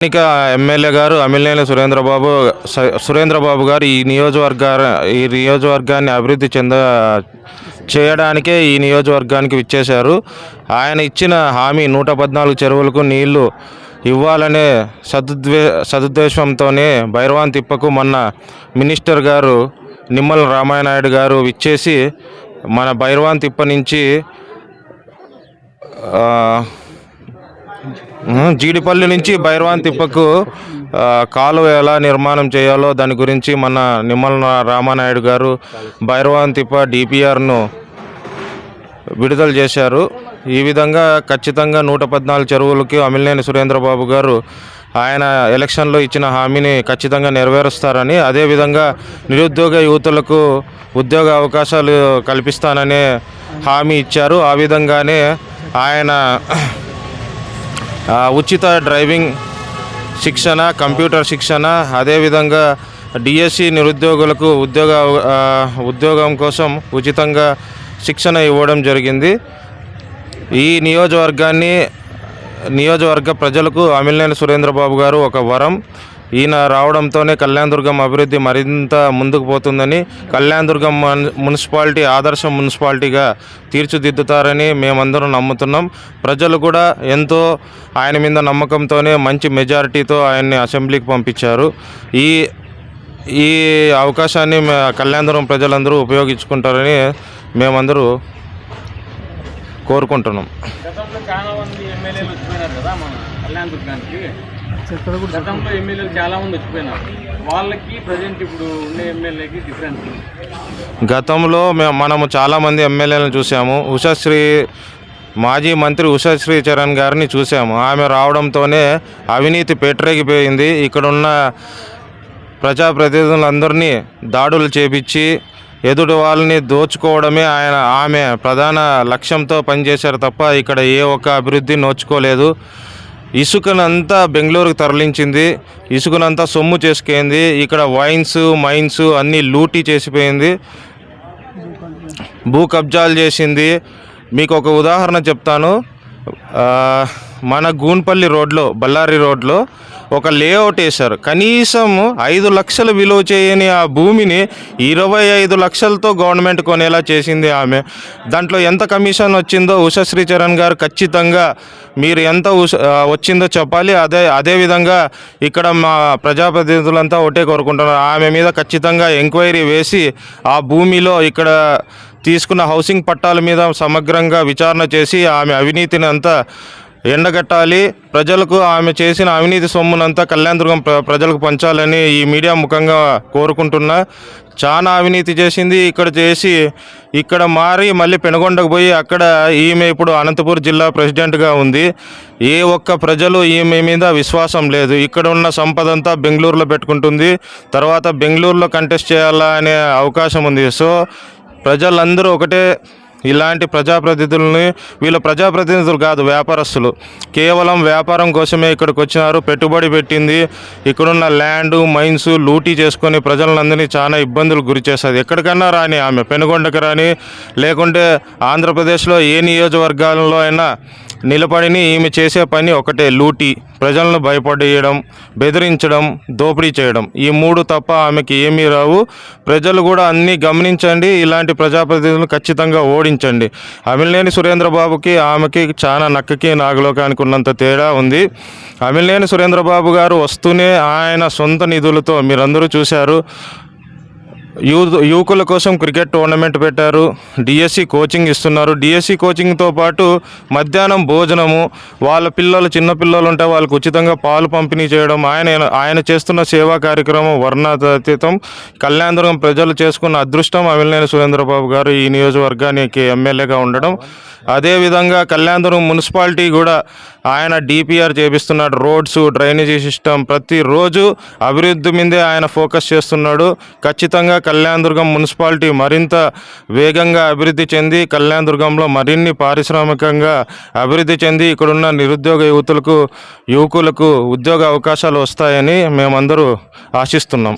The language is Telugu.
స్థానిక ఎమ్మెల్యే గారు అమిలినేని సురేంద్రబాబు గారు ఈ నియోజకవర్గాన్ని అభివృద్ధి చేయడానికే ఈ నియోజకవర్గానికి విచ్చేశారు. ఆయన ఇచ్చిన హామీ 114 చెరువులకు నీళ్లు ఇవ్వాలనే సదుద్దేశంతోనే భైరవాన్ తిప్పకు మొన్న మినిస్టర్ గారు నిమ్మల రామానాయుడు గారు విచ్చేసి మన భైరవాన్ తిప్ప నుంచి జీడిపల్లి నుంచి భైరవాన్ తిప్పకు కాలువ ఎలా నిర్మాణం చేయాలో దాని గురించి మన నిమ్మల రామానాయుడు గారు భైరవాన్ తిప్ప డిపిఆర్ను విడుదల చేశారు. ఈ విధంగా ఖచ్చితంగా 114 చెరువులకి అమిలినేని సురేంద్రబాబు గారు ఆయన ఎలక్షన్లో ఇచ్చిన హామీని ఖచ్చితంగా నెరవేరుస్తారని, అదేవిధంగా నిరుద్యోగ యువతులకు ఉద్యోగ అవకాశాలు కల్పిస్తానని హామీ ఇచ్చారు. ఆ విధంగానే ఆయన ఉచిత డ్రైవింగ్ శిక్షణ, కంప్యూటర్ శిక్షణ, అదేవిధంగా డిఎస్సి నిరుద్యోగులకు ఉద్యోగం కోసం ఉచితంగా శిక్షణ ఇవ్వడం జరిగింది. ఈ నియోజకవర్గ ప్రజలకు అమిలినేని సురేంద్రబాబు గారు ఒక వరం. ఈయన రావడంతోనే కళ్యాణదుర్గం అభివృద్ధి మరింత ముందుకు పోతుందని, కళ్యాణదుర్గం మున్సిపాలిటీ ఆదర్శ మున్సిపాలిటీగా తీర్చిదిద్దుతారని మేమందరం నమ్ముతున్నాం. ప్రజలు కూడా ఎంతో ఆయన మీద నమ్మకంతోనే మంచి మెజారిటీతో ఆయన్ని అసెంబ్లీకి పంపించారు. ఈ అవకాశాన్ని కళ్యాణదుర్గం ప్రజలందరూ ఉపయోగించుకుంటారని మేమందరూ కోరుకుంటున్నాం. గతంలో ఎమ్మెల్యేలు చాలా మంది వచ్చిపోయినారు. వాళ్ళకి ప్రజెంట్ ఇప్పుడు ఉండే ఎమ్మెల్యేకి డిఫరెన్స్. గతంలో మనము చాలామంది ఎమ్మెల్యేలను చూసాము. మాజీ మంత్రి ఉషశ్రీ చరణ్ గారిని చూసాము. ఆమె రావడంతోనే అవినీతి పేటరేగిపోయింది. ఇక్కడున్న ప్రజాప్రతినిధులందరినీ దాడులు చేపించి ఎదుటి వాళ్ళని దోచుకోవడమే ఆమె ప్రధాన లక్ష్యంతో పనిచేశారు తప్ప ఇక్కడ ఏ ఒక్క అభివృద్ధి నోచుకోలేదు. ఇసుకనంతా బెంగళూరుకు తరలించింది, ఇసుకనంతా సొమ్ము చేసుకుంది. ఇక్కడ మైన్స్ అన్నీ లూటీ చేసిపోయింది, భూ కబ్జాలు చేసింది. మీకు ఒక ఉదాహరణ చెప్తాను. మన గూన్పల్లి రోడ్లో, బళ్ళారి రోడ్లో ఒక లేఅవుట్ వేశారు. కనీసం 5 లక్షలు విలువ చేయని ఆ భూమిని 25 లక్షలతో గవర్నమెంట్ కొనేలా చేసింది ఆమె. దాంట్లో ఎంత కమిషన్ వచ్చిందో ఉషశ్రీ చరణ్ గారు ఖచ్చితంగా మీరు ఎంత వచ్చిందో చెప్పాలి. అదేవిధంగా ఇక్కడ మా ప్రజాప్రతినిధులంతా ఒకటే కోరుకుంటున్నారు, ఆమె మీద ఖచ్చితంగా ఎంక్వైరీ వేసి ఆ భూమిలో ఇక్కడ తీసుకున్న హౌసింగ్ పట్టాల మీద సమగ్రంగా విచారణ చేసి ఆమె అవినీతిని అంతా ఎండగట్టాలి. ప్రజలకు ఆమె చేసిన అవినీతి సొమ్మునంతా కళ్యాణదుర్గం ప్రజలకు పంచాలని ఈ మీడియా ముఖంగా కోరుకుంటున్నా. చాలా అవినీతి చేసింది. ఇక్కడ మారి మళ్ళీ పెనుగొండకు పోయి అక్కడ ఈమె ఇప్పుడు అనంతపూర్ జిల్లా ప్రెసిడెంట్గా ఉంది. ఏ ఒక్క ప్రజలు ఈమె మీద విశ్వాసం లేదు. ఇక్కడ ఉన్న సంపద అంతా బెంగళూరులో పెట్టుకుంటుంది. తర్వాత బెంగళూరులో కంటెస్ట్ చేయాలా అనే అవకాశం ఉంది. సో ప్రజలందరూ ఒకటే, ఇలాంటి ప్రజాప్రతినిధులని, వీళ్ళ ప్రజాప్రతినిధులు కాదు, వ్యాపారస్తులు. కేవలం వ్యాపారం కోసమే ఇక్కడికి వచ్చినారు. పెట్టుబడి పెట్టింది ఇక్కడున్న ల్యాండ్, మైన్స్ లూటీ చేసుకొని ప్రజలందరినీ చాలా ఇబ్బందులు గురి చేస్తుంది. ఎక్కడికన్నా రాని ఆమె, పెనుగొండకు రాని, లేకుంటే ఆంధ్రప్రదేశ్లో ఏ నియోజకవర్గాలలో అయినా నిలబడిని ఈమె చేసే పని ఒకటే, లూటీ, ప్రజలను భయపడేయడం, బెదిరించడం, దోపిడీ చేయడం. ఈ 3 తప్ప ఆమెకి ఏమీ రావు. ప్రజలు కూడా అన్నీ గమనించండి. ఇలాంటి ప్రజాప్రతినిధులను ఖచ్చితంగా ఓడించండి. అమిలినేని సురేంద్రబాబుకి ఆమెకి చాలా నక్కకి నాగలోకానికి ఉన్నంత తేడా ఉంది. అమిలినేని సురేంద్రబాబు గారు వస్తూనే ఆయన సొంత నిధులతో, మీరందరూ చూశారు, యువకుల కోసం క్రికెట్ టోర్నమెంట్ పెట్టారు, డిఎస్సి కోచింగ్ ఇస్తున్నారు. డిఎస్సి కోచింగ్తో పాటు మధ్యాహ్నం భోజనము, వాళ్ళ చిన్న పిల్లలు ఉంటే వాళ్ళకు ఉచితంగా పాలు పంపిణీ చేయడం, ఆయన చేస్తున్న సేవా కార్యక్రమం వర్ణాతీతం. కళ్యాణదుర్గం ప్రజలు చేసుకున్న అదృష్టం అమిలినేని సురేంద్రబాబు గారు ఈ నియోజకవర్గానికి ఎమ్మెల్యేగా ఉండడం. అదేవిధంగా కళ్యాణదుర్గం మున్సిపాలిటీ కూడా ఆయన డిపిఆర్ చేపిస్తున్నాడు. రోడ్స్, డ్రైనేజీ సిస్టమ్, ప్రతిరోజు అభివృద్ధి మీదే ఆయన ఫోకస్ చేస్తున్నాడు. ఖచ్చితంగా కళ్యాణదుర్గం మున్సిపాలిటీ మరింత వేగంగా అభివృద్ధి చెంది కళ్యాణదుర్గంలో మరిన్ని పారిశ్రామికంగా అభివృద్ధి చెంది ఇక్కడున్న నిరుద్యోగ యువకులకు ఉద్యోగ అవకాశాలు వస్తాయని మేమందరూ ఆశిస్తున్నాం.